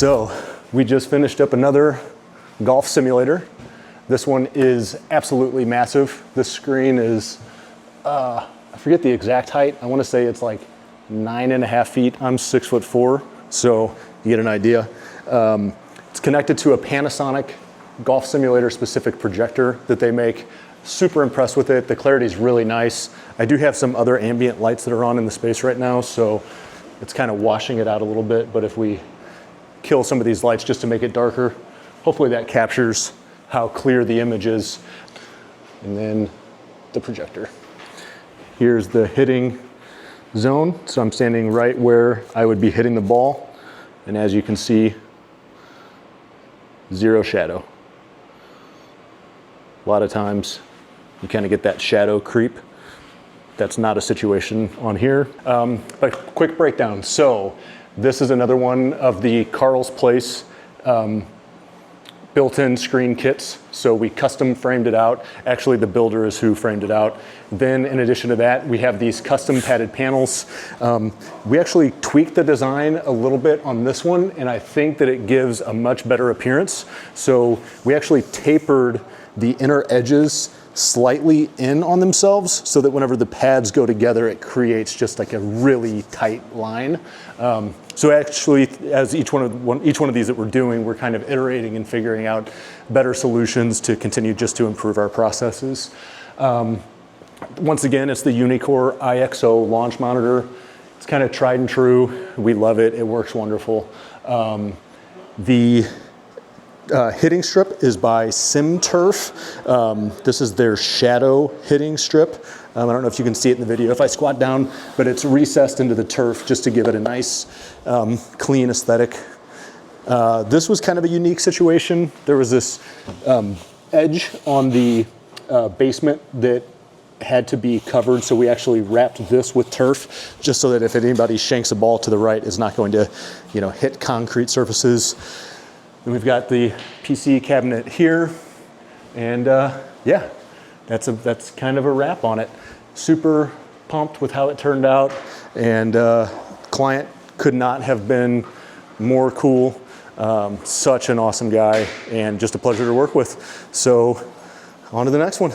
So we just finished up another golf simulator. This one is absolutely massive. This screen is, I forget the exact height. I want to say it's like 9.5 feet. I'm 6'4", so you get an idea. It's connected to a Panasonic golf simulator specific projector that they make. Super impressed with it. The clarity is really nice. I do have some other ambient lights that are on in the space right now, so it's kind of washing it out a little bit, but if we kill some of these lights just to make it darker, hopefully that captures how clear the image is. And then the projector. Here's the hitting zone. So I'm standing right where I would be hitting the ball. And as you can see, zero shadow. A lot of times you kind of get that shadow creep. That's not a situation on here. But quick breakdown. So this is another one of the Carl's Place built-in screen kits. So we custom framed it out. Actually, the builder is who framed it out. Then in addition to that, we have these custom padded panels. We actually tweaked the design a little bit on this one, and I think that it gives a much better appearance. So we actually tapered the inner edges slightly in on themselves so that whenever the pads go together, it creates just like a really tight line. So actually, as each one of these that we're doing, we're kind of iterating and figuring out better solutions to continue just to improve our processes. Once again, it's the Uneekor IXO launch monitor. It's kind of tried and true. We love it. It works wonderful. The hitting strip is by SimTurf. This is their shadow hitting strip. I don't know if you can see it in the video if I squat down, but it's recessed into the turf just to give it a nice, clean aesthetic. This was kind of a unique situation. There was this edge on the basement that had to be covered, so we actually wrapped this with turf just so that if anybody shanks a ball to the right, it's not going to, hit concrete surfaces. Then we've got the PC cabinet here, and yeah, that's kind of a wrap on it. Super pumped with how it turned out, and client could not have been more cool. Such an awesome guy, and just a pleasure to work with. So on to the next one.